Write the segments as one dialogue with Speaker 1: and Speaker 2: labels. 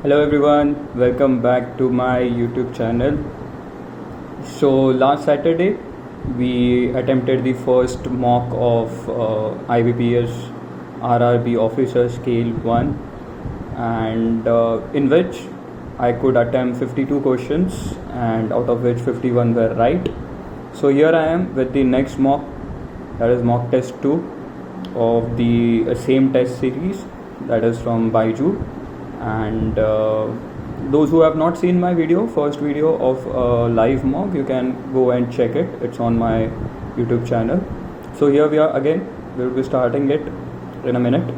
Speaker 1: Hello everyone, welcome back to my YouTube channel. So last Saturday we attempted the first mock of IBPS RRB Officer Scale 1 and in which I could attempt 52 questions and out of which 51 were right. So here I am with the next mock, that is mock test 2 of the same test series, that is from Byju. And those who have not seen my first video of live mock, you can go and check it. It's on my YouTube channel. So here we are again. We'll be starting it in a minute.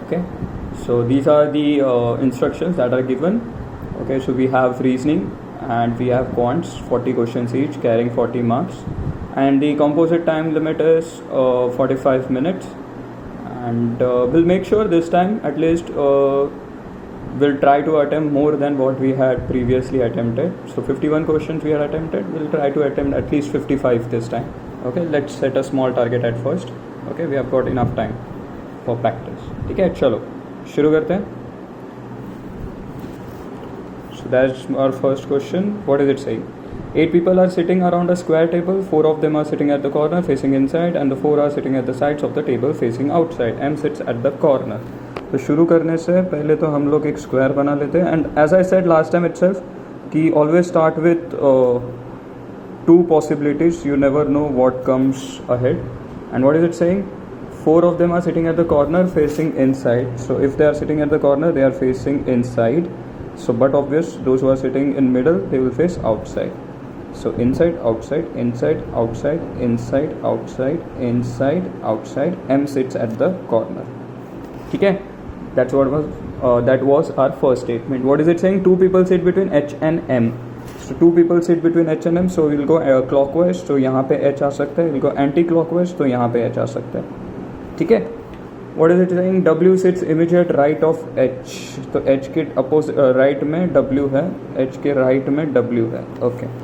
Speaker 1: Okay. So these are the instructions that are given. Okay. So we have reasoning and we have quants, 40 questions each, carrying 40 marks. And the composite time limit is 45 minutes. And we'll make sure this time at least we'll try to attempt more than what we had previously attempted. So 51 questions we had attempted, we'll try to attempt at least 55 this time. Okay, let's set a small target at first. Okay, we have got enough time for practice. ठीक है, चलो शुरू करते हैं. So that's our first question. What is it saying? 8 people are sitting around a square table. 4 of them are sitting at the corner facing inside and the 4 are sitting at the sides of the table facing outside. M sits at the corner. तो शुरू करने से पहले तो हम लोग एक square बना लेते हैं. And as I said last time itself कि always start with 2 possibilities. You never know what comes ahead. And what is it saying? 4 of them are sitting at the corner facing inside. So if they are sitting at the corner, they are facing inside. So but obvious, those who are sitting in middle, they will face outside. So inside, outside, inside, outside, inside, outside, inside, outside. M sits at the corner. Okay, that was our first statement. What is it saying? 2 people sit between H and M. So 2 people sit between H and M. So we'll go clockwise. So यहाँ पे H आ सकता है. We'll go anti-clockwise. तो यहाँ पे H आ सकता है. ठीक है. What is it saying? W sits immediate right of H. तो H के opposite right में W है. H के right में W है. Okay.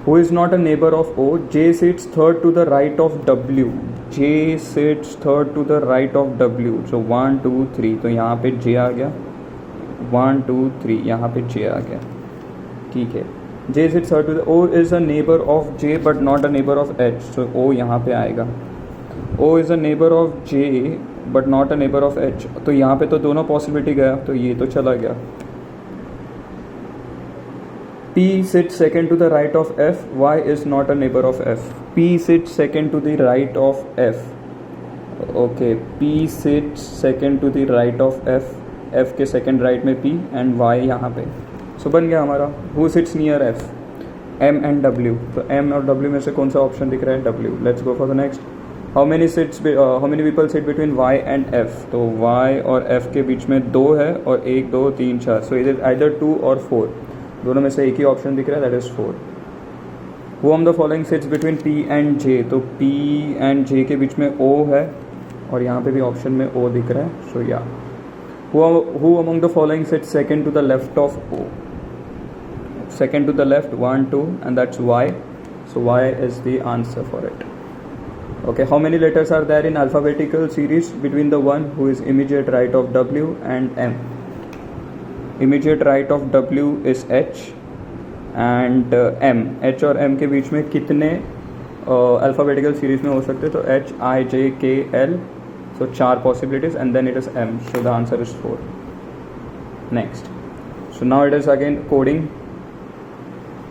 Speaker 1: Who is not a neighbor of O? J sits third to the right of W. J sits third to the right of W. So 1, 2, 3. तो यहाँ पे J आ गया. 1, 2, 3. यहाँ पे J आ गया. ठीक है. J sits third to the O is a neighbor of J but not a neighbor of H. So O यहाँ पे आएगा. O is a neighbor of J but not a neighbor of H. तो यहाँ पे तो दोनों possibility गया. तो ये तो चला गया. P sits second to the right of F. Y is not a neighbor of F. P sits second to the right of F. Okay, P sits second to the right of F. F के second right में P and Y यहाँ पे. So बन गया हमारा. Who sits near F? M and W. तो M और W में से कौन सा ऑप्शन दिख रहा है? W. Let's go for the next. How many people sit between Y and F? तो Y और F के बीच में 2 है और 1, 2, 3, 4. So it is either 2 or 4. दोनों में से एक ही ऑप्शन दिख रहा है, that is 4. Who among the following sits between P and J? तो P and J के बीच में O है और यहाँ पे भी ऑप्शन में O दिख रहा है. सो या who among the following sits second to the left of O? Second to the left, 1, 2, and that's Y. So Y is the answer for it. Okay, how many letters are there in alphabetical series between the one who is immediate right of W and M? Immediate right of W is H and M. H और M के बीच में कितने alphabetical series में हो सकते हैं? तो H, I, J, K, L. So 4 possibilities and then it is M. So the answer is 4. Next. So now it is again coding.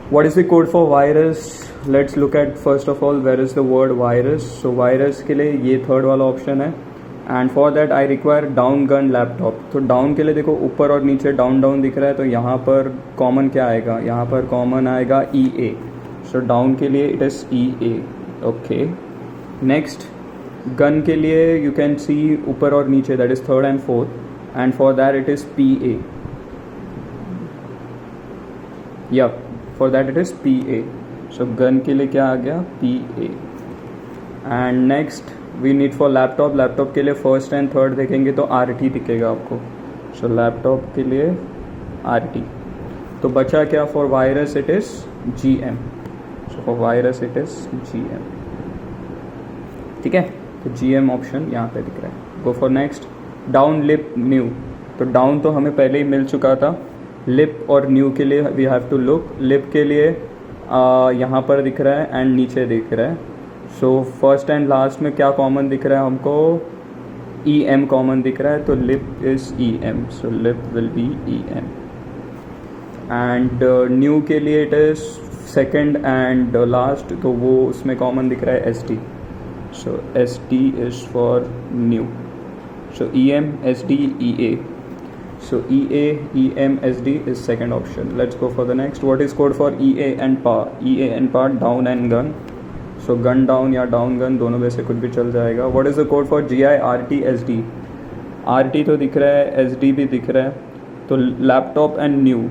Speaker 1: What is the code for virus? Let's look at first of all where is the word virus. So virus के लिए ये third वाला option है. And for that I require down gun laptop. तो down के लिए देखो ऊपर और नीचे डाउन डाउन दिख रहा है. तो यहाँ पर कॉमन क्या आएगा? यहाँ पर कॉमन आएगा EA. सो डाउन के लिए it is EA. Okay. Next gun के लिए यू कैन सी ऊपर और नीचे, that is third and fourth. And for that it is PA. या for that it is PA. So gun के लिए क्या आ गया? PA. And next we need for laptop. Laptop के लिए फर्स्ट एंड थर्ड देखेंगे तो RT दिखेगा आपको. सो लैपटॉप के लिए RT. तो बचा क्या? For virus it is GM. So for virus it is GM. ठीक है. तो GM ऑप्शन यहाँ पे दिख रहा है. Go for next. Down lip new. तो डाउन तो हमें पहले ही मिल चुका था. लिप और न्यू के लिए we have to look. Lip के लिए यहाँ पर दिख रहा है एंड नीचे दिख रहा है. सो फर्स्ट एंड लास्ट में क्या कॉमन दिख रहा है हमको? ई एम कॉमन दिख रहा है, तो lip is E M. So lip will be E M. And new के लिए it is second and last, तो वो उसमें कॉमन दिख रहा है S T. So S T is for new. So E M S D E A. So EA, EM, SD is second option. Let's go for the next. What is code for EA and PA? EA and PA, down and gun. So gun down या down gun दोनों में से कुछ भी चल जाएगा. What is the code for GI, RT, SD? RT तो दिख रहा है, SD भी दिख रहा है. तो laptop and new,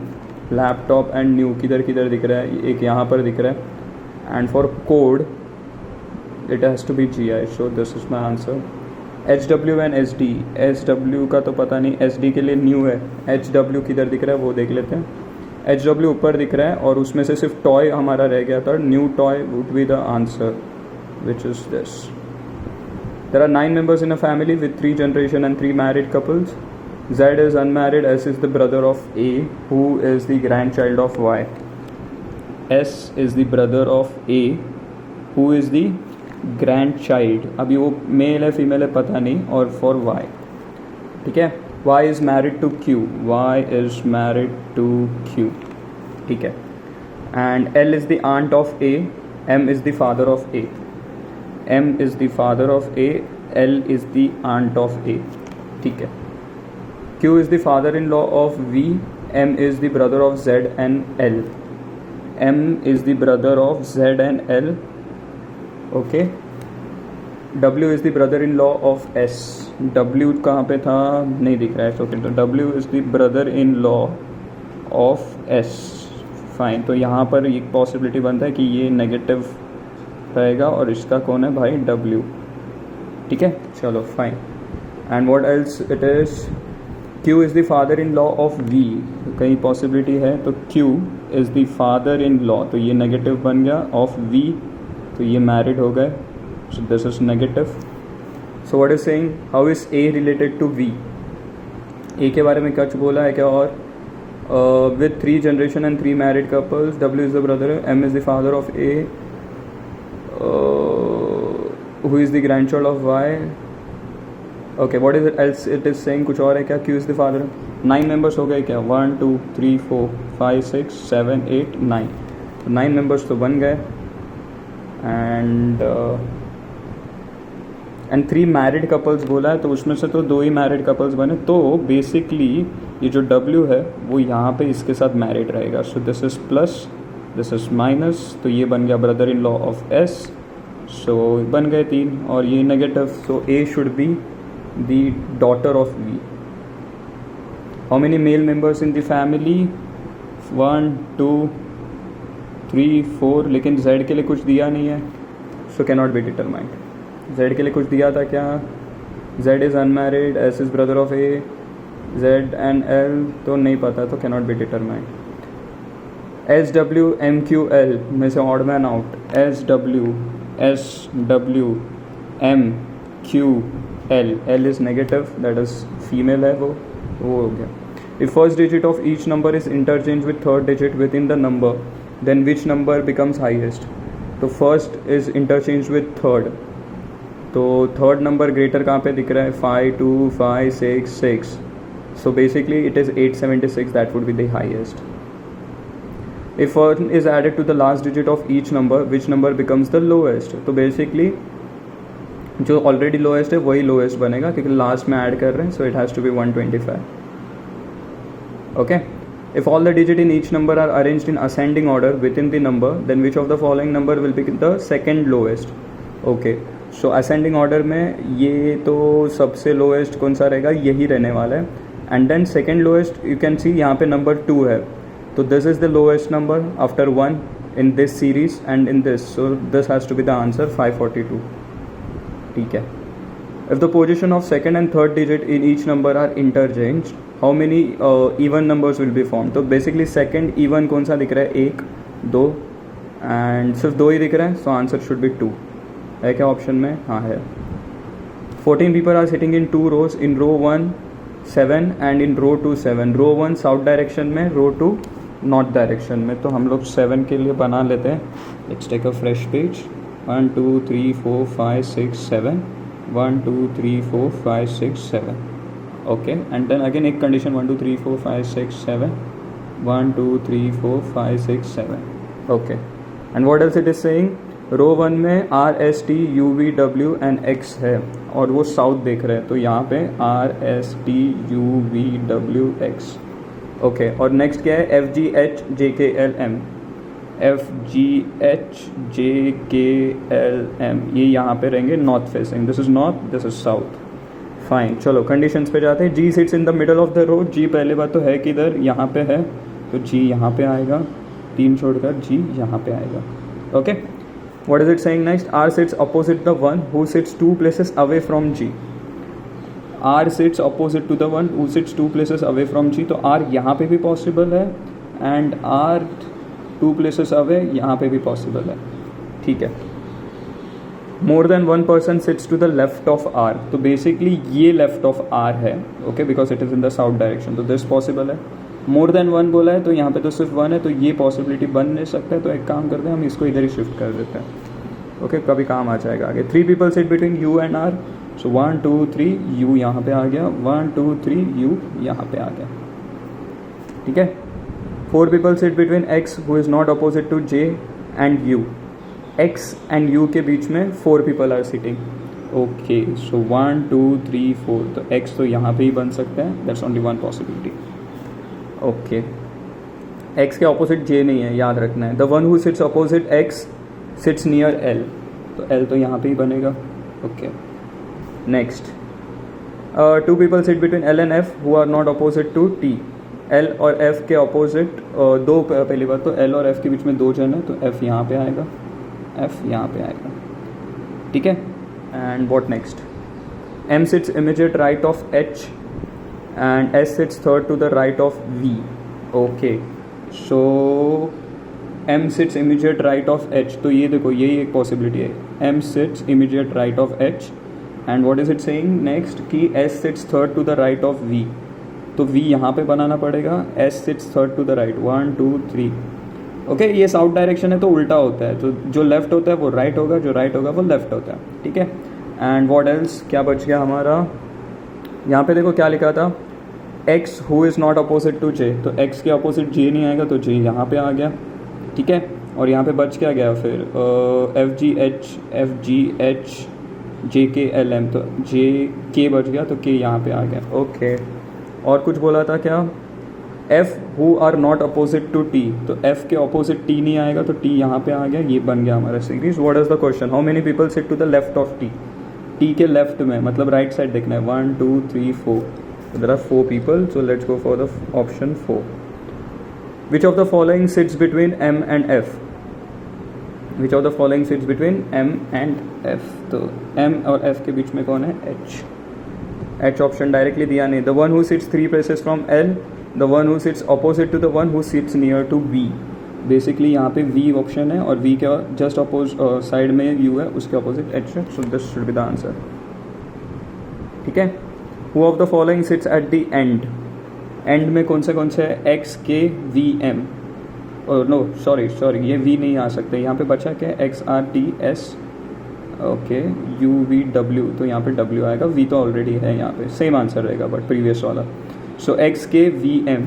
Speaker 1: laptop and new किधर किधर दिख रहा है? एक यहाँ पर दिख रहा है. And for code it has to be GI. So this is my answer. HW and SD. SW का तो पता नहीं, SD के लिए न्यू है. HW किधर दिख रहा है वो देख लेते हैं. HW ऊपर दिख रहा है और उसमें से सिर्फ टॉय हमारा रह गया था. New toy would be the answer, which is this. There are 9 members in a family with 3 generation and 3 married couples. Z is unmarried. S is the brother of A, who is the grandchild of Y. S is the brother of A, who is the grand child. अभी वो mail है female है पता नहीं. और for Y, ठीक है. Y is married to Q. Y is married to Q, ठीक है. And L is the aunt of A. M is the father of A. M is the father of A. L is the aunt of A, ठीक है. Q is the father in law of V. M is the brother of Z and L. M is the brother of Z and L. Okay. W is the brother in law of S. W कहाँ पे था? नहीं दिख रहा है. Okay, तो W is the brother in law of S. Fine. तो यहाँ पर एक पॉसिबिलिटी बनता है कि ये नेगेटिव रहेगा और इसका कौन है भाई? W, ठीक है. चलो fine. And what else it is? Q is the father in law of V. कहीं पॉसिबिलिटी है तो Q is the father in law, तो ये नेगेटिव बन गया, ऑफ V, तो ये मैरिड हो गए. So this is negative. So what is saying? How is A related to V? A के बारे में क्या बोला है क्या? और with 3 generation and 3 married couples. W is the brother. M is the father of A, who is the grandchild of Y. Okay, what is it else it is saying? कुछ और है क्या? Q is the father. 9 members हो गए क्या? 1 2 3 4 5 6 7 8 9. 9 members तो बन गए. एंड 3 मैरिड कपल्स बोला है, तो उसमें से तो 2 ही मैरिड कपल्स बने. तो बेसिकली ये जो W है वो यहाँ पे इसके साथ मैरिड रहेगा. So this is plus, this is minus, तो ये बन गया brother in law of S. सो बन गए 3 और ये negative. So A should be the daughter of V. How many male members in the family? 1 2 3 4. लेकिन Z के लिए कुछ दिया नहीं है, so can not be determined. Z के लिए कुछ दिया था क्या? Z is unmarried. S is brother of A. Z and L तो नहीं पता, तो can not be determined. S W M Q L में से odd man out. S W M Q L. L is negative, that is female है वो हो गया. If first digit of each number is interchanged with third digit within the number, then which number becomes highest? तो first is interchanged with third. तो third number greater कहाँ पे दिख रहा है? 5 2 5 6 6. So basically it is 876, that would be the highest. If 1 is added to the last digit of each number, which number becomes the lowest? तो basically जो already lowest है वही lowest बनेगा, क्योंकि last में add कर रहे हैं. So it has to be 125. Okay. If all the digits in each number are arranged in ascending order within the number, then which of the following number will be the second lowest? Okay. So ascending order में ये तो सबसे lowest कौन सा रहेगा? यही रहने वाला है. And then second lowest you can see यहाँ पे number 2 है. तो this is the lowest number after 1 in this series and in this. So this has to be the answer, 542. ठीक है. If the position of second and third digit in each number are interchanged, how many even numbers will be formed? तो basically second even कौन सा दिख रहा है? 1 2 and सिर्फ 2 ही दिख रहा है. So answer should be 2. है क्या ऑप्शन में? हाँ है. 14 people are sitting in 2 rows. In row 1 7 and in row 2 7, row 1 south direction में, रो 2 नॉर्थ डायरेक्शन में। तो हम लोग 7 के लिए बना लेते हैं। Let's take a fresh page. 1 2 3 4 5 6 7, 1 2 3 4 5 6 7, okay. And then again एक condition 1 2 3 4 5 6 7, 1 2 3 4 5 6 7, okay. And what else it is saying, row 1 में R S T U V W and X है और वो साउथ देख रहे हैं, तो यहाँ पे R S T U V W X, okay. और नेक्स्ट क्या है, F G H J K L M, F G H J K L M, ये यहाँ पे रहेंगे north facing. This is north, this is south, fine. चलो conditions पे जाते हैं। G sits in the middle of the road, G पहले बात तो है किधर, यहाँ पे है, तो G यहाँ पे आएगा, 3 छोड़कर G यहाँ पे आएगा, okay. What is it saying next? R sits opposite the one who sits 2 places away from G. R sits opposite to the one who sits 2 places away from G. तो R यहाँ पे भी possible है and R 2 places away यहाँ पे भी possible है, ठीक है। More than 1 person sits to the left of R, तो बेसिकली ये लेफ्ट ऑफ R है, okay, because it is in the south direction, तो दिस पॉसिबल है। मोर देन 1 बोला है तो यहाँ पे तो सिर्फ 1 है, तो ये पॉसिबिलिटी बन नहीं सकता है। तो एक काम करते हैं, हम इसको इधर ही शिफ्ट कर देते हैं, ओके, कभी काम आ जाएगा आगे। 3 people sit between U and R, so 1 2 3 U यहाँ पे आ गया, 1 2 3 U यहाँ पे आ गया, ठीक है। 4 people sit between X who is not opposite to J and U, X and U के बीच में 4 people are sitting, ओके। सो 1 2 3 4, तो X तो यहाँ पे ही बन सकता है, that's only one possibility, okay. X के ऑपोजिट J नहीं है, याद रखना है। The one who sits opposite X sits near L, तो L तो यहाँ पे ही बनेगा, okay. Next 2 people sit between L and F who are not opposite to T, L और F के ऑपोजिट दो, पहली बात तो L और F के बीच में 2 जन है, तो F यहाँ पे आएगा, F यहाँ पे आएगा, ठीक है। And what next, M sits immediate right of H and S sits third to the right of V, okay। so M sits immediate right of H, तो ये देखो यही एक पॉसिबिलिटी है, M sits immediate right of H and what is it saying next कि S sits third to the right of V, तो V यहाँ पे बनाना पड़ेगा, S sits third to the right, 1 2 3, okay. ये साउथ डायरेक्शन है तो उल्टा होता है, तो जो लेफ्ट होता है वो राइट होगा, जो राइट होगा वो लेफ्ट होता है, ठीक है। एंड व्हाट एल्स, क्या बच गया हमारा, यहाँ पे देखो क्या लिखा था, X who is not opposite to J, तो X के अपोजिट J नहीं आएगा, तो J यहाँ पे आ गया, ठीक है। और यहाँ पे बच क्या गया फिर, F G H J K L M, तो J K बच गया, तो K यहाँ पे आ गया, ओके। और कुछ बोला था क्या, F who are not opposite to T, तो F के अपोजिट T नहीं आएगा, तो T यहाँ पे आ गया, ये बन गया हमारा series. What is the question, how many people sit to the left of T, T के लेफ्ट में, मतलब राइट साइड देखना है, 1 2 3 4, so there are 4 people, so let's go for the option 4. Which of the following sits between M and F, which of the following sits between M and F, तो M और F के बीच में कौन है, H option directly दिया नहीं। the one who sits 3 places from L, the one who sits opposite to the one who sits near to V, basically यहाँ पे V ऑप्शन है और V के जस्ट अपोज साइड में U है, उसके अपोजिट H है, so this should be the answer, ठीक है। Who of the following sits at the end, and में कौन से है, X K V M, और नो सॉरी ये V नहीं आ सकते, यहाँ पे बचा क्या, X R T S, okay, U V W, तो यहाँ पे W आएगा, V तो ऑलरेडी है यहाँ पे, सेम आंसर रहेगा बट प्रीवियस वाला। So X K V M,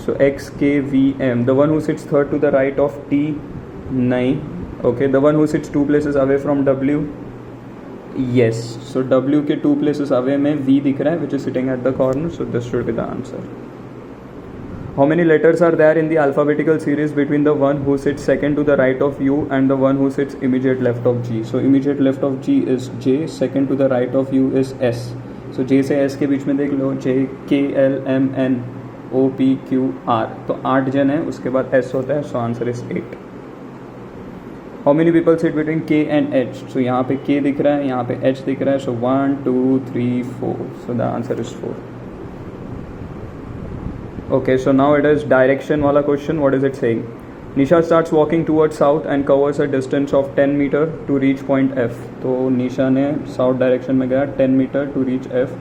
Speaker 1: so X K V M, the one who sits third to the right of T, नहीं, okay. The one who sits 2 places away from W, yes, so W के 2 places away में V दिख रहा है, which is sitting at the corner, so this should be the answer. How many letters are there in the alphabetical series between the one who sits second to the right of U and the one who sits immediate left of G? So immediate left of G is J, second to the right of U is S. So J से S के बीच में देख लो, J K L M N O P Q R, तो 8 जन है, उसके बाद S होता है, so answer is 8. How many people sit between K and H? So यहाँ पे K दिख रहा है, यहाँ पे H दिख रहा है, so 1 2 3 4, so the answer is 4. Okay, so now it is direction wala question. What is it saying? Nisha starts walking towards south and covers a distance of 10 meter to reach point F. तो निशा ने south direction में गया 10 metre to reach F.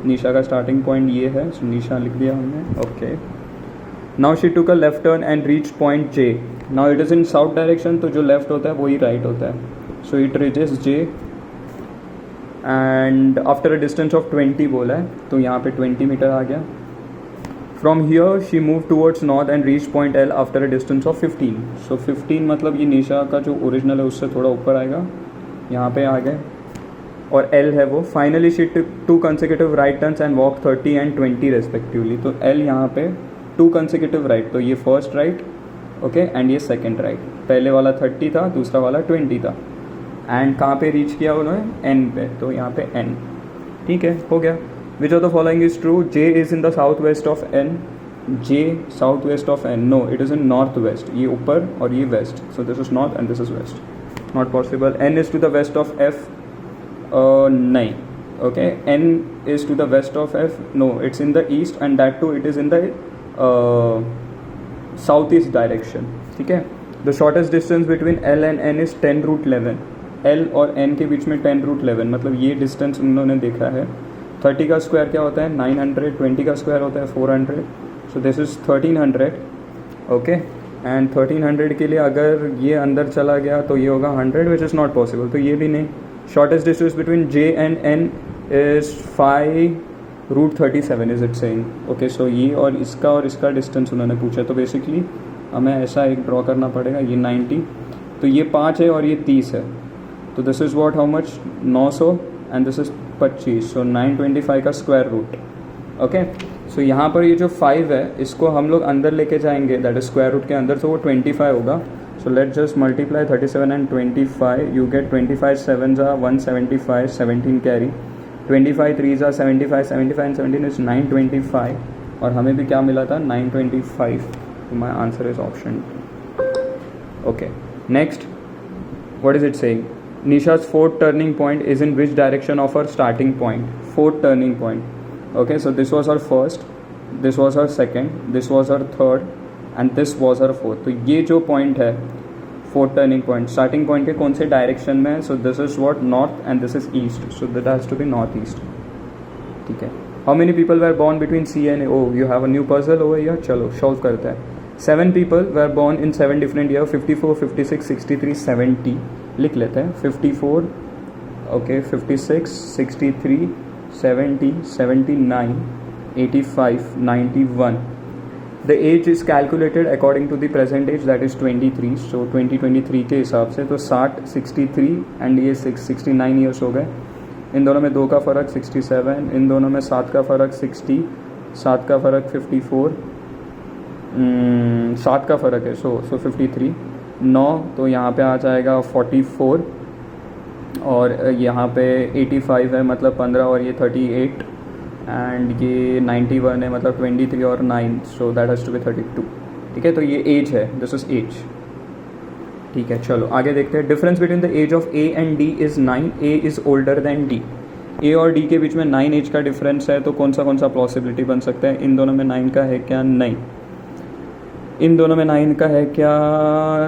Speaker 1: निशा का starting point ये है, सो निशा लिख दिया हमने. Okay, now she took a left turn and reach point J. Now it is in south direction, तो जो लेफ्ट होता है वही राइट होता है. So it reaches J and after a distance of 20 बोला है, तो यहाँ पे 20 मीटर आ गया. From here she move towards north and reach point L after a distance of 15. सो 15 मतलब ये निशा का जो ओरिजिनल है उससे थोड़ा ऊपर आएगा, यहाँ पे आ गए, और एल है वो. Finally she took 2 consecutive right turns and walk 30 and 20 respectively. तो एल यहाँ पे 2 कंसेक्यूटिव राइट, तो ये फर्स्ट राइट ओके एंड ये सेकंड राइट. पहले वाला 30 था, दूसरा वाला 20 था. एंड कहाँ पे रीच किया उन्होंने, एन पे, तो यहाँ पे एन. ठीक है, हो गया. Which of the following is true? J is in the south west of N. J south west of N, no it is in north west. ये ऊपर और ये west, so this is north and this is west. Not possible. N is to the west of F, नहीं. Okay, N is to the west of F, no it's in the east and that too it is in the south east direction. ठीक है. The shortest distance between L and N is 10√11. L और N के बीच में 10√11, मतलब ये distance उन्होंने देखा है. 30 का स्क्वायर क्या होता है, 900. 20 का स्क्वायर होता है 400. So this is 1300. Okay, and 1300 के लिए अगर ये अंदर चला गया तो ये होगा 100, विच इज़ नॉट पॉसिबल, तो ये भी नहीं. Shortest distance between J and N is 5√37 is it saying. Okay, so ये और इसका डिस्टेंस उन्होंने पूछा, तो बेसिकली हमें ऐसा एक ड्रॉ करना पड़ेगा. ये 90, तो ये 5 है और ये 30 है, तो this is what, how much, 900 and this is 25, सो 925 का स्क्वायर रूट. ओके, सो यहाँ पर ये जो 5 है इसको हम लोग अंदर लेके जाएंगे, दैट इज स्क्वायर रूट के अंदर, तो वो 25 होगा. So let just multiply 37 and 25, you get 25 7s are 175, 17 carry, 25 3s are 75, 75 and 17 is 925, और हमें भी क्या मिला था, 925. तो my answer is option. Okay, next, what is it saying? Nisha's fourth turning point is in which direction of her starting point? Fourth turning point. Okay, so this was her first, this was her second, this was her third and this was her fourth. तो ये जो point है fourth turning point, starting point के कौन से direction में है? So this is what, north and this is east, so that has to be northeast. ठीक है. How many people were born between C and A? Oh, you have a new puzzle over here. चलो solve करते हैं. 7 people were born in 7 different years, 54, 56, 63, 70. लिख लेते हैं. 54, okay, 56, 63, 70, 79, 85, 91. The age is calculated according to the present age, that is 23. So 2023 के हिसाब से तो 60, 63 एंड ये 69 ईयर्स हो गए. इन दोनों में 2 का फ़र्क 67, इन दोनों में 7 का फ़र्क 60, 7 का फ़र्क 54, 7 का फ़र्क है, सो 53, 9 तो यहाँ पे आ जाएगा 44, और यहाँ पे 85 है मतलब 15, और ये 38 एंड ये 91 है मतलब 23 और 9, so that has to be 32. ठीक है, तो ये एज है, दिस इज़ एज. ठीक है, चलो आगे देखते हैं. Difference between the age of A and D is 9. A is older than D. A और डी के बीच में 9 एज का डिफरेंस है, तो कौन सा पॉसिबिलिटी बन सकता है? इन दोनों में 9 का है क्या? नहीं. इन दोनों में 9 का है क्या?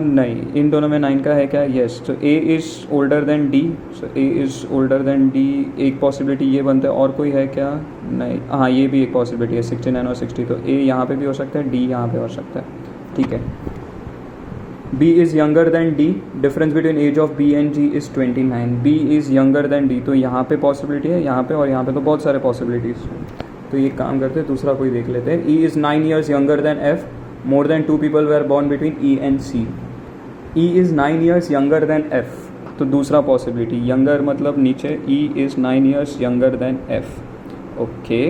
Speaker 1: नहीं. इन दोनों में 9 का है क्या? येस. तो A is older than D, so A is older than D. एक पॉसिबिलिटी ये बनता है, और कोई है क्या? नहीं. हाँ, ये भी एक पॉसिबिलिटी है, 69 और 60, तो ए यहाँ पे भी हो सकता है, डी यहाँ पे हो सकता है. ठीक है. B is younger than D. Difference between age of B and G is 29. B is younger than D. तो यहाँ पे पॉसिबिलिटी है, यहाँ पे और यहाँ पे, तो बहुत सारे पॉसिबिलिटीज़. तो ये काम करते हैं, दूसरा कोई देख लेते हैं. E is 9 years younger than F. More than 2 people were born between E and C. E is 9 years younger than F. तो दूसरा पॉसिबिलिटी, younger मतलब नीचे, E is 9 years younger than F. Okay,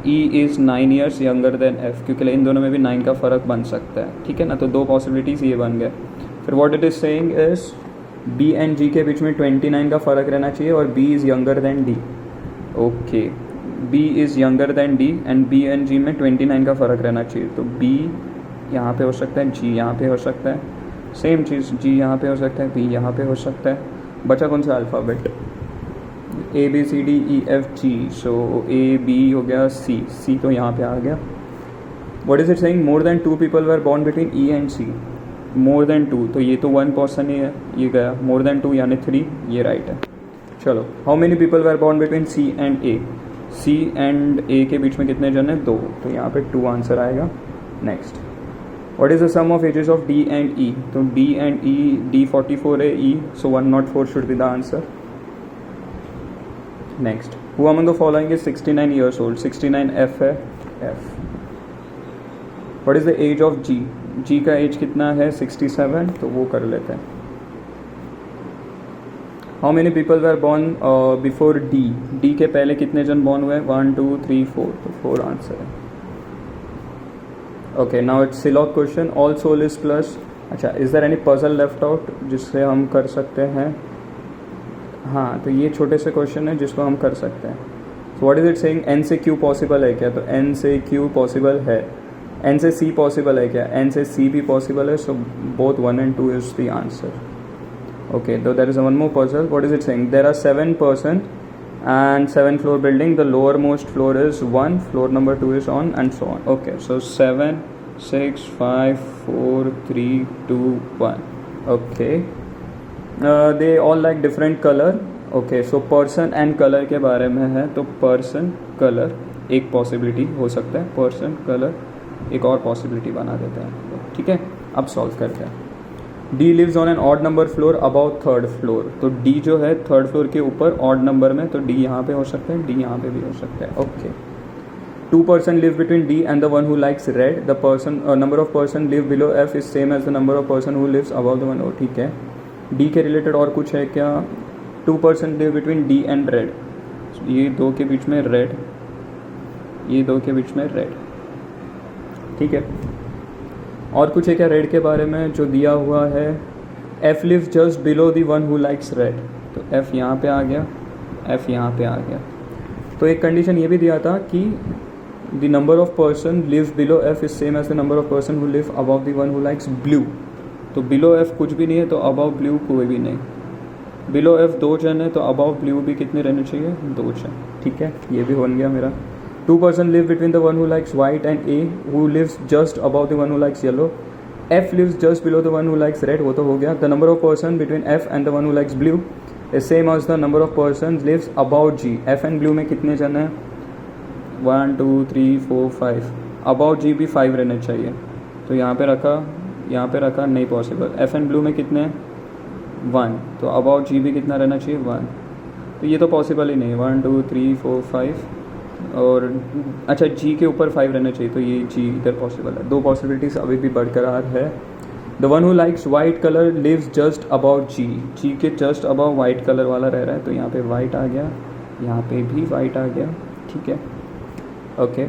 Speaker 1: E is 9 years younger than F, क्योंकि इन दोनों में भी 9 का फ़र्क बन सकता है. ठीक है ना, तो 2 पॉसिबिलिटीज़ ये बन गए. फिर what it is saying is B and G के बीच में 29 का फ़र्क रहना चाहिए, और B is younger than D. Okay, B is younger than D and B and G में 29 का फ़र्क रहना चाहिए. तो B यहाँ पे हो सकता है, G यहाँ पे हो सकता है, सेम चीज़, G यहाँ पे हो सकता है, B यहाँ पे हो सकता है. बचा कौन सा alphabet? A B C D E F G. So A B हो गया, C तो यहाँ पे आ गया. What is it saying? More than 2 people were born between E and C. More than 2, तो ये तो 1 पर्सन ही है, ये गया. More than 2 यानी 3, ये राइट है. चलो, how many people were born between C and A? C and A के बीच में कितने जन है? 2, तो यहाँ पे 2 आंसर आएगा. Next, what is the sum of ages of D and E? तो डी एंड ई, डी 44 है, E, so 104 should be the answer. Next, who among the following is 69 years old? 69 F है, F. What is the age of G? G का age कितना है? 67, तो वो कर लेते हैं. How many people were born before D? D के पहले कितने जन बॉर्न हुए? 1 2 3 4, तो 4 आंसर है. Okay, now it's syllogism question. All soul is plus. अच्छा, is there any puzzle left out जिससे हम कर सकते हैं? हाँ, तो ये छोटे से क्वेश्चन है जिसको हम कर सकते हैं. So what is it saying? N से क्यू पॉसिबल है क्या? तो एन से क्यू पॉसिबल है. एन से सी पॉसिबल है क्या? एन से सी भी पॉसिबल है. So both 1 and 2 is the answer. Okay, though there is one more puzzle. What is it saying? There are 7 person and 7 floor building. The lowermost floor is 1, floor number 2 is on, and so on. Okay, so 7 6 5 4 3 2 1. Okay, they all like different color. Okay, so person and color के बारे में है, तो person color एक possibility हो सकता है. person color एक और possibility बना देता है. ठीक है, अब solve करते हैं. D lives on an odd number floor about third floor. तो डी जो है थर्ड फ्लोर के ऊपर ऑड नंबर में, तो डी यहाँ पे हो सकता है, डी यहाँ पे भी हो सकता है. Okay. 2 person live between D and the one who likes red. The person number of person live below F is same as the number of person who lives about the one. ओ ठीक है. D के related और कुछ है क्या? 2 person live between D and red. ये 2 के बीच में रेड, ये 2 के बीच में रेड. ठीक है. और कुछ है क्या रेड के बारे में जो दिया हुआ है? F lives just below the one who likes red. तो एफ यहाँ पे आ गया, एफ यहाँ पे आ गया. तो एक कंडीशन ये भी दिया था कि the number of person lives below F is same as the number of person who live above the one who likes blue. तो बिलो एफ कुछ भी नहीं है, तो अबव ब्लू कोई भी नहीं. बिलो एफ 2 जन है, तो अबव ब्लू भी कितने रहने चाहिए? 2 जन. ठीक है, ये भी बन गया मेरा. 2 person live between the one who likes white and A who lives just above the one who likes yellow. F lives just below the one who likes red, वो तो हो गया. The number of person between F and the one who likes blue is same as the number of persons lives above G. F and blue में कितने जन हैं? 1 2 3 4 5. Above G भी 5 रहने चाहिए. तो यहाँ पे रखा, यहाँ पे रखा, नहीं पॉसिबल. F and blue में कितने? 1. तो above G भी कितना रहना चाहिए? 1. तो ये तो पॉसिबल ही नहीं है. 1 2 3 4 5 और अच्छा जी के ऊपर 5 रहना चाहिए, तो ये जी इधर पॉसिबल है. 2 पॉसिबिलिटीज अभी भी बरकरार है. The one who likes white colour lives just about G. G के जस्ट अबाउ वाइट कलर वाला रह रहा है, तो यहाँ पे वाइट आ गया, यहाँ पे भी वाइट आ गया. ठीक है. Okay.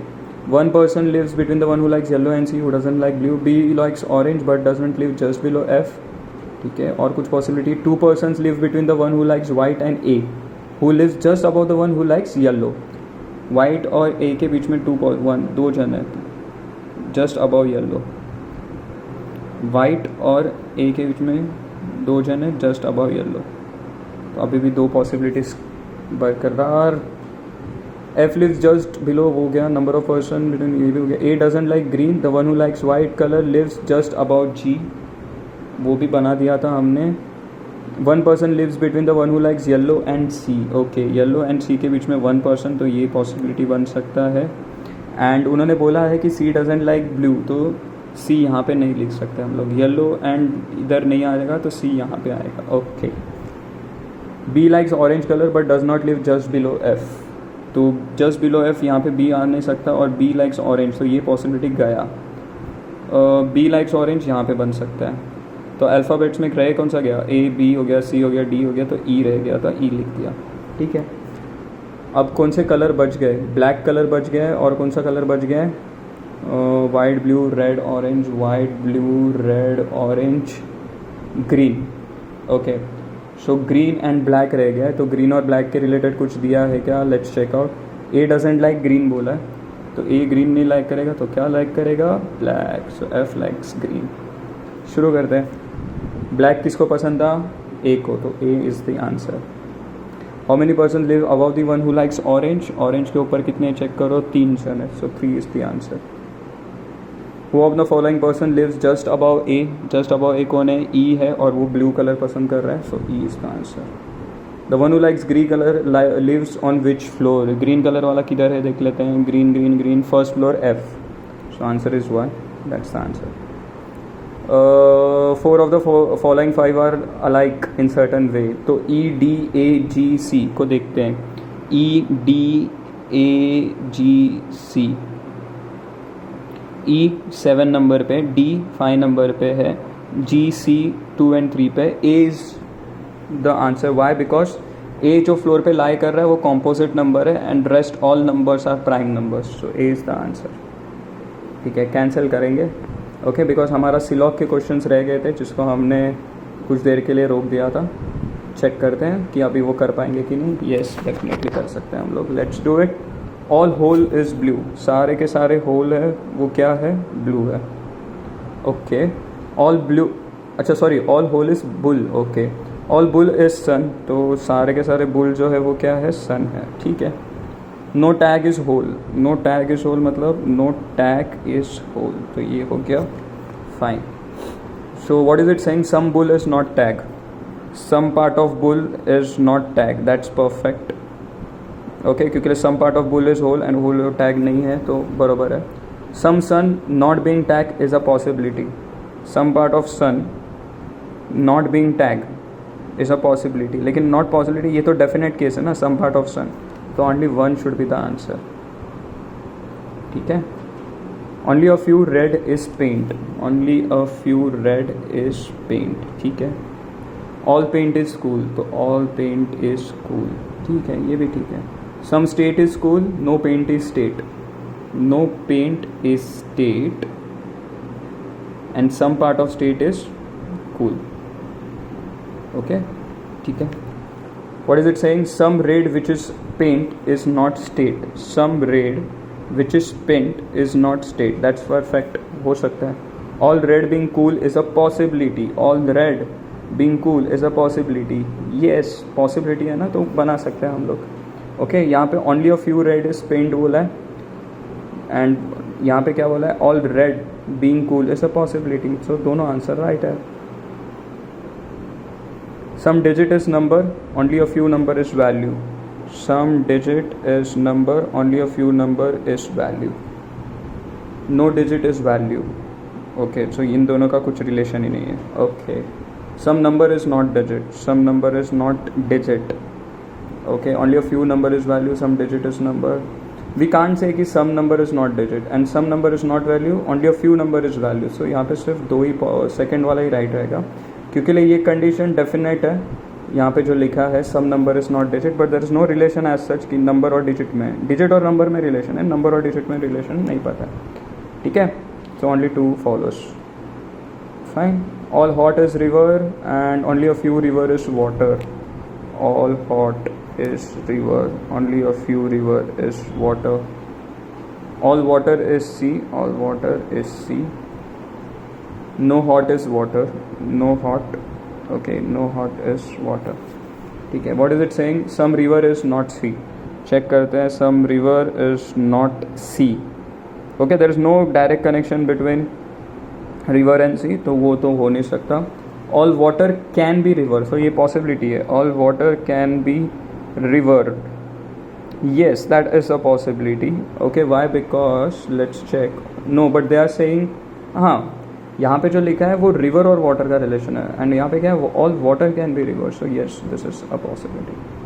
Speaker 1: 1 person lives between the one who likes yellow and C who doesn't like blue. B likes orange but doesn't live just below F. ठीक है. और कुछ possibility? 2 persons live between the one who likes white and A who lives just above the one who likes yellow. White और ए के बीच में 2 जन है, जस्ट अबव येलो. वाइट और ए के बीच में 2 जन है, जस्ट अबव येलो. तो अभी भी 2 पॉसिबिलिटीज बरकरार. एफ लिव्स जस्ट बिलो हो गया. नंबर ऑफ पर्सन बिटवीन ये भी हो गया. A doesn't like green. The one who likes white colour lives just about G, वो भी बना दिया था हमने. 1 person lives between the one who likes yellow and C. Okay, yellow and C के बीच में 1 person, तो ये पॉसिबिलिटी बन सकता है. एंड उन्होंने बोला है कि C doesn't like blue, तो C यहाँ पे नहीं लिख सकते हम लोग. येलो एंड इधर नहीं आएगा, तो C यहाँ पे आएगा. Okay. B likes orange color but does not live just below F. तो just below F यहाँ पे B आ नहीं सकता, और B likes orange, तो ये पॉसिबिलिटी गया. B likes orange यहाँ पे बन सकता है. तो अल्फ़ाबेट्स में ग्रे कौन सा गया? ए, बी हो गया, सी हो गया, डी हो गया, तो ई रह गया, तो ई लिख दिया. ठीक है. अब कौन से कलर बच गए? ब्लैक कलर बच गया है, और कौन सा कलर बच गया है? White blue red orange, white blue red orange green. Okay, so green and black रह गया है. तो ग्रीन और ब्लैक के रिलेटेड कुछ दिया है क्या? Let's check out. A doesn't like green बोला है, तो ए ग्रीन नहीं लाइक करेगा, तो क्या लाइक करेगा? ब्लैक. सो एफ लाइक्स ग्रीन. शुरू करते हैं. ब्लैक किसको पसंद था? ए को, तो A is the answer. How many person live above the one who likes orange? Orange के ऊपर कितने चेक करो? 3 जन है, so 3 is the answer. Who of the following person lives just above A? Just above A कौन है? ई है, और वो ब्लू कलर पसंद कर रहा है, so E is the answer. The one who likes green colour lives on which floor. Green colour वाला किधर है देख लेते हैं. Green green green, first floor F. So answer is 1. That's the answer. 4 of the following 5 are alike in certain way. तो E D A G C को देखते हैं. E D A G C. E 7 number पे, D 5 number पे है, G C 2 and 3 पे. A is the answer. Why? Because A जो floor पे लाई कर रहा है वो कॉम्पोजिट नंबर है and rest all numbers are prime numbers. So A is the answer. ठीक है, कैंसिल करेंगे. ओके, बिकॉज हमारा सिलॉग के क्वेश्चंस रह गए थे जिसको हमने कुछ देर के लिए रोक दिया था. चेक करते हैं कि अभी वो कर पाएंगे कि नहीं. येस, डेफिनेटली कर सकते हैं हम लोग. Let's do it. All hole is blue. सारे के सारे होल है वो क्या है? ब्लू है. ओके. ऑल ब्लू, अच्छा sorry, all hole is bull. Okay. All bull is sun. तो सारे के सारे बुल जो है वो क्या है? सन है. ठीक है. No tag is hole. No tag is hole मतलब नो टैग इज़ होल. तो ये हो गया. Fine. So what is it saying? Some bull is not tag. Some part of bull is not tag. That's perfect. Okay, क्योंकि some part of bull is hole and hole tag नहीं है तो बराबर है. Some sun not being tag is a possibility. Some part of sun not being tag is a possibility. लेकिन not possibility ये तो definite case है ना, सम पार्ट ऑफ सन. तो only 1 should be the answer. ठीक है. Only a few red is paint. Only a few red is paint. ठीक है. All paint is cool. तो ऑल पेंट इज कूल. ठीक है, ये भी ठीक है. Some state is cool. No paint is state. No paint is state and some part of state is cool. Okay, ठीक है. What is it saying? Some red which is paint is not state. Some red which is paint is not state. That's perfect. हो सकता है. All red being cool is a possibility. All red being cool is a possibility. Yes, possibility है ना, तो बना सकते हैं हम लोग. Okay, यहाँ पे only a few red is paint बोला है and यहाँ पे क्या बोला है? All red being cool is a possibility. So दोनों आंसर राइट है. Some digit is number, only a few number is value. Some digit is number, only a few number is value. No digit is value. Okay, so इन दोनों का कुछ relation ही नहीं है. Okay. Some number is not digit. Some number is not digit. Okay, only a few number is value. Some digit is number. We can't say कि some number is not digit and some number is not value. Only a few number is value. So यहाँ पे सिर्फ दो ही second वाला ही right रहेगा क्योंकि ये condition definite है. यहाँ पे जो लिखा है some number is not digit but there is no relation as such कि नंबर और डिजिट में, डिजिट और नंबर में रिलेशन है, नंबर और डिजिट में रिलेशन नहीं पता है. ठीक है. So only 2 follows. Fine. All hot is river and only a few river is water. All hot is river, only a few river is water. All water is sea. All water is sea. No hot is water. No hot. Okay, no hot is water. ठीक है. What is it saying? Some river is not sea. Check करते हैं. Some river is not sea. Okay, there is no direct connection between river and sea. तो वो तो हो नहीं सकता. All water can be river. So ये possibility है. All water can be river. Yes, that is a possibility. Okay, why? Because let's check. No, but they are saying हाँ यहाँ पे जो लिखा है वो रिवर और वाटर का रिलेशन है एंड यहाँ पे क्या है? All water can be river. So yes, this is a possibility.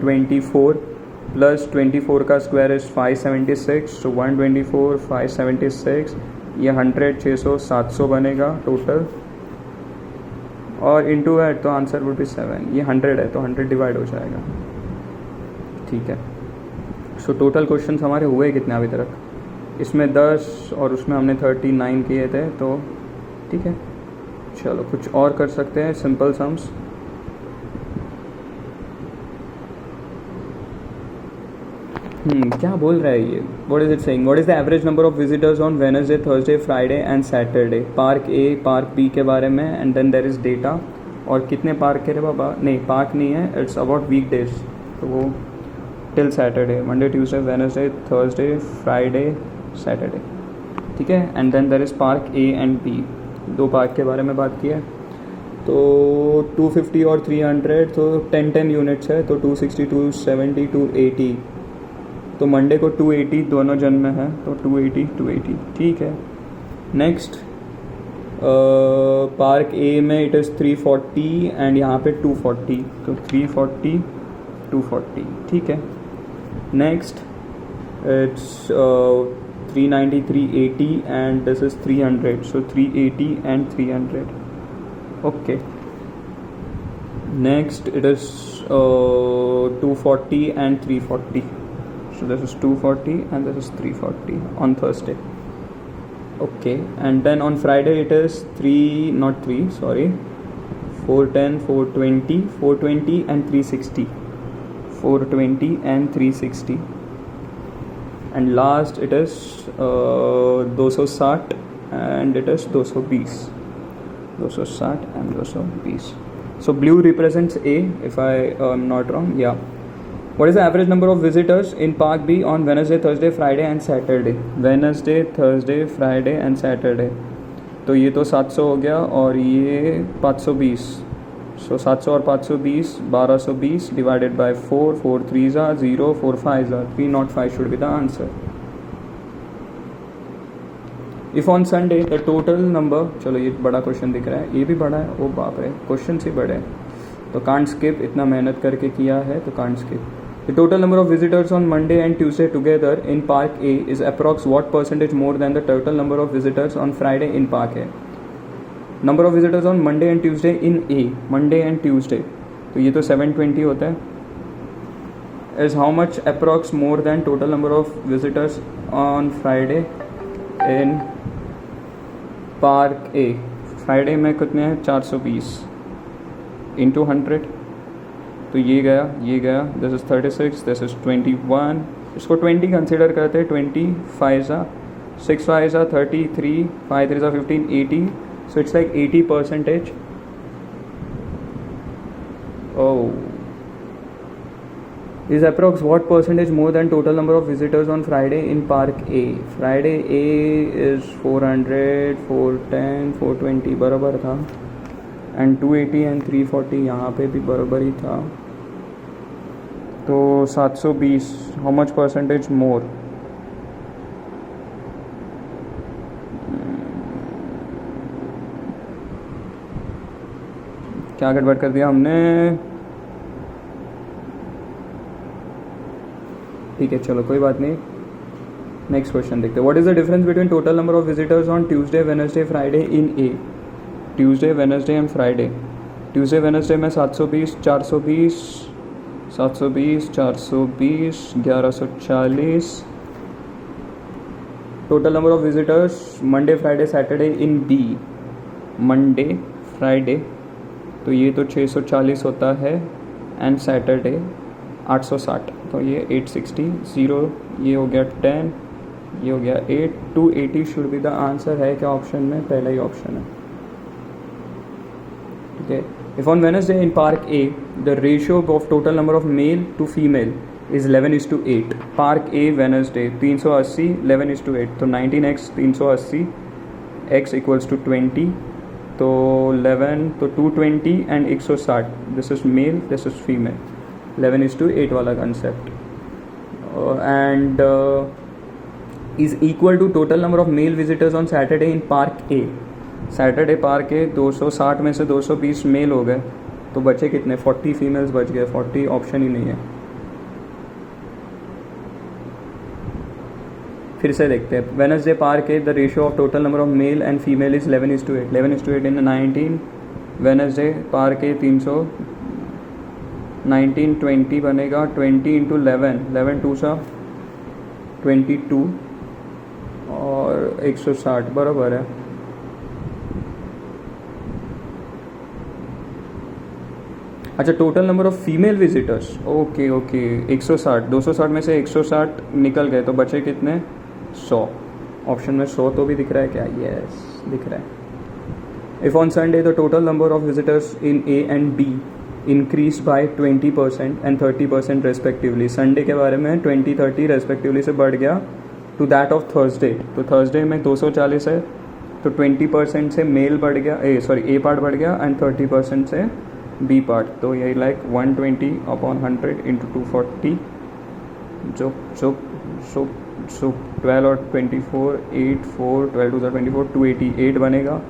Speaker 1: 124 plus 24 का स्क्वायर इज़ 576, तो 124 576, ये 100 600 700 बनेगा टोटल, और इंटू है तो आंसर वुड बी 7। ये 100 है तो 100 डिवाइड हो जाएगा, ठीक है। सो टोटल क्वेश्चन हमारे हुए कितने अभी तक, इसमें 10 और उसमें हमने 39 किए थे, तो ठीक है। चलो कुछ और कर सकते हैं, सिंपल सम्स। क्या बोल रहा है ये, what is it saying, what is the average number of visitors on Wednesday Thursday Friday and Saturday, park A park B के बारे में, and then there is data, और कितने पार्क के रे बाबा, नहीं पार्क नहीं है, इट्स अबाउट वीक डेज, तो वो till Saturday, Monday Tuesday Wednesday Thursday Friday Saturday, ठीक है। And then there is park A and B, दो पार्क के बारे में बात की है। तो 250 और 300, तो 10 यूनिट्स है, तो 260 270 280, तो मंडे को 280 दोनों जन में है, तो 280 ठीक है। नेक्स्ट पार्क ए में इट इज़ 340 एंड यहाँ पे 240, तो 340 240 ठीक है। Next it's 390 380 and this is 300, so 380 and 300, okay. Next it is 240 and 340, so this is 240 and this is 340 on Thursday, okay. And then on Friday it is 410 420 and 360, 420 and 360, and last it is 260 and it is 220, 260 and 220. So blue represents A if I am not wrong, yeah. What is the average number of visitors in Park B on Wednesday, Thursday, Friday and Saturday? Wednesday, Thursday, Friday and Saturday. तो ये तो 700 हो गया और ये 520. So 700 और 520, 1220 divided by 4, 4 3s are 0, 4 5s are 305 should be the answer. If on Sunday the total number, चलो ये बड़ा क्वेश्चन दिख रहा है, ये भी बड़ा है, ओ बाप रे क्वेश्चन ही बड़े हैं, तो कांट स्किप, इतना मेहनत करके किया है तो can't skip. The total number of visitors on Monday and Tuesday together in Park A is approx what percentage more than the total number of visitors on Friday in Park A? Number of visitors on Monday and Tuesday in A, Monday and Tuesday, तो ये तो 720 होता है, is how much approx more than total number of visitors on Friday in Park A? Friday में कितने हैं, 420 into 100, तो ये गया, दिस इज़ 36, दिस इज़ 21, इसको 20 कंसिडर करते हैं, 20 5 6 5 33, 5 3 15 80, so it's like 80%. Oh, is approx what percentage more than total number of visitors on Friday in Park A? Friday A is 400 410 420 बराबर था, एंड 280 एंड 340 यहाँ पे भी बराबर ही था, तो 720 हाउ मच परसेंटेज मोर, क्या गड़बड़ कर दिया हमने, ठीक है चलो कोई बात नहीं। नेक्स्ट क्वेश्चन देखते हैं, what is the difference between total number of visitors on Tuesday Wednesday Friday in A? Tuesday Wednesday and Friday, Tuesday Wednesday में 720 420 720 420 1140, total number of visitors Monday Friday Saturday in B, Monday Friday तो ये तो 640 होता है, and Saturday 860, तो ये 860, 0 ये हो गया 10, ये हो गया 8, 280 शुड बी द आंसर है क्या ऑप्शन में, पहला ही ऑप्शन है, ठीक है। If on Wednesday in Park A, the ratio of total number of male to female is 11:8. Park A Wednesday 380 11:8, तो 19x 380 x equals to 20, तो 11 तो 220 and 160, this is male this is female, 11:8 वाला concept, and is equal to total number of male visitors on Saturday in Park A. Saturday park के 260 में से 220 mail हो गए, तो बचे कितने, 40 फीमेल्स बच गए, 40 ऑप्शन ही नहीं है, फिर से देखते हैं. Wednesday Park A, the ratio of total number of male and female is 11:8. 11:8 in 19. Wednesday Park A 300. 19 20 बनेगा 20 इंटू 11. 11 2 सा 22 और 160 बराबर है. अच्छा, total number of female visitors. Okay 160. 260 में से 160 निकल गए तो बचे कितने? 100. ऑप्शन में 100 तो भी दिख रहा है क्या? यस दिख रहा है. If on Sunday the total number of visitors in A and be increase by 20% and 30% respectively. Sunday के बारे में 20-30 रेस्पेक्टिवली से बढ़ गया टू दैट ऑफ थर्सडे. तो थर्सडे में 240 है तो 20% से मेल बढ़ गया, ए पार्ट बढ़ गया एंड 30% से बी पार्ट. तो यही लाइक 120 अपॉन 100 इंटू 240 जो 12 और 24 8 4 12 2 24 288 बनेगा.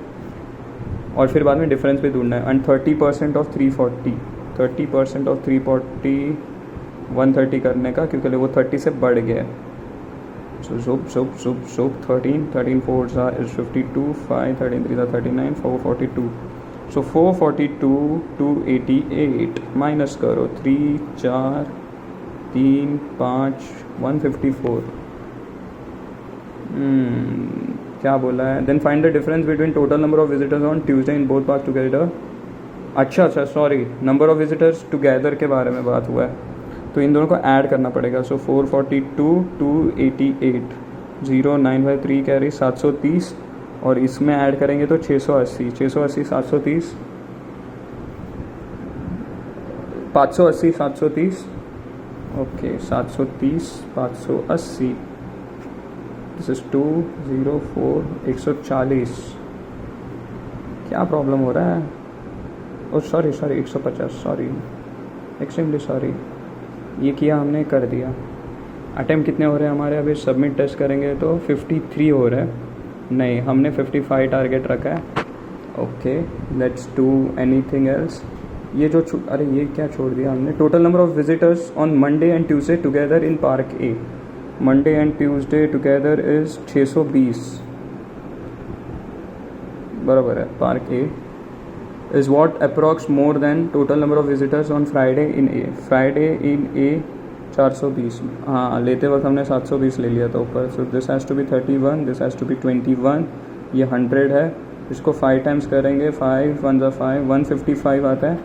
Speaker 1: और फिर बाद में डिफरेंस भी ढूंढना है. एंड 30% ऑफ 340 30% ऑफ 340 130 करने का क्योंकि वो 30 से बढ़ गया. सो सुप 13 4 is 52 5 13 3 39 442. सो 442 288 माइनस करो 3 4 3 5 154. क्या बोला है? Then find the difference between total number of visitors on Tuesday in both park together. अच्छा sorry, number of visitors together के बारे में बात हुआ है तो इन दोनों को ऐड करना पड़ेगा. सो 442 288 0953 कैरी 730 और इसमें ऐड करेंगे तो 680 730 580 730. ओके 730 580. This is 204 140. क्या प्रॉब्लम हो रहा है? ओ सॉरी 150. Sorry, extremely sorry. ये किया हमने, कर दिया. अटेम्प्ट कितने हो रहे हैं हमारे? अभी सबमिट टेस्ट करेंगे तो 53 हो रहा है. नहीं, हमने 55 टारगेट रखा है. Okay let's do anything else. ये जो अरे ये क्या छोड़ दिया हमने? Total number of visitors on Monday and Tuesday together in park A. Monday and Tuesday together is 620 बराबर है. Park A is what approx more than total number of visitors on Friday in A. Friday in A 420. हाँ, लेते वक्त हमने 720 ले लिया था ऊपर. So this has to be 31, this has to be 21. ये 100 है. इसको 5 टाइम्स करेंगे. 5 1 5 155 आता है.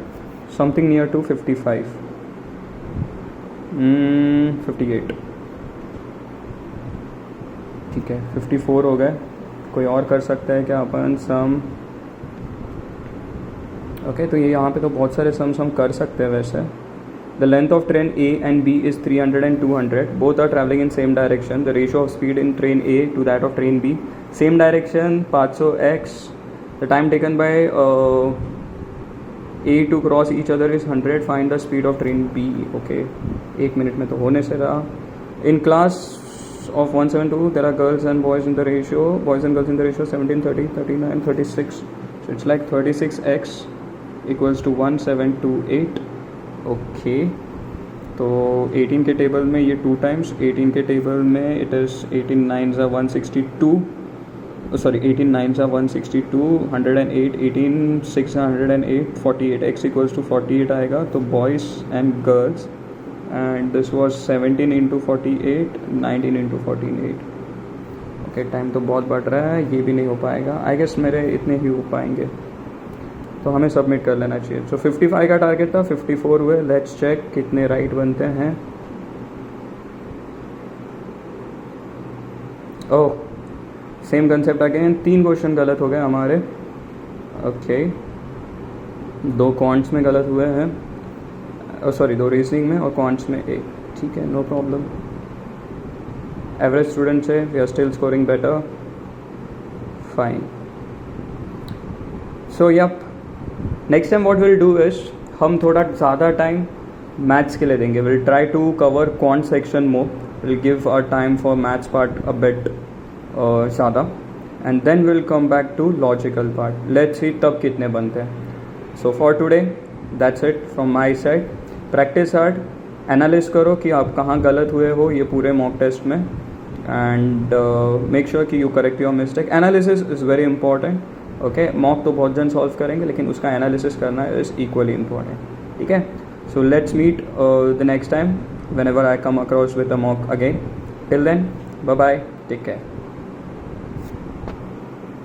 Speaker 1: Something near to 55 58. ठीक है 54 हो गए. कोई और कर सकता है क्या अपन सम? ओके तो ये यहाँ पे तो बहुत सारे सम्स हम कर सकते हैं वैसे. The length of train A and B is 300 and 200. Both are traveling in same direction. The ratio of speed in train A to that of train B. Same direction, 500x. The time taken by A to cross each other is 100. Find the speed of train B. Okay, 1 minute में तो होने से रहा. In class of 172, there are girls and boys in the ratio. Boys and girls in the ratio 17, 30, 39, 36. So it's like 36x equals to 1728. Okay तो 18 के table में ये 2 times. 18 के टेबल में it is 18 9 162. Sorry 18 9 162. 108 18 6 108 48. X equals to 48 आएगा. तो boys and girls and this was 17 into 48 19 into 48. Okay time तो बहुत बढ़ रहा है. ये भी नहीं हो पाएगा. आई गेस मेरे इतने ही हो पाएंगे तो हमें सबमिट कर लेना चाहिए. सो 55 का टारगेट था, 54 हुए. लेट्स चेक कितने राइट बनते हैं. Oh same concept again. 3 question गलत हो गए हमारे. ओके 2 क्वांट्स में गलत हुए हैं. सॉरी 2 रीजनिंग में और क्वांट्स में 1. ठीक है नो प्रॉब्लम. एवरेज स्टूडेंट से we are still scoring better. Fine. So yup next time what will do is हम थोड़ा ज़्यादा टाइम मैथ्स के लिए देंगे. Will try to cover quant section more. Will give a time for maths part a bit ज़्यादा and then will come back to logical part. Let's see तब कितने बनते हैं. So for today that's it from my side. Practice hard. एनालिस करो कि आप कहाँ गलत हुए हो ये पूरे मॉक टेस्ट में एंड मेक श्योर कि you correct your mistake. Analysis is very important. Okay, mock तो बहुत जन सॉल्व करेंगे, लेकिन उसका एनालिसिस करना इज़ इक्वली इंपॉर्टेंट. ठीक है, so let's meet the next time whenever I come across with a mock again. Till then, bye bye, take care.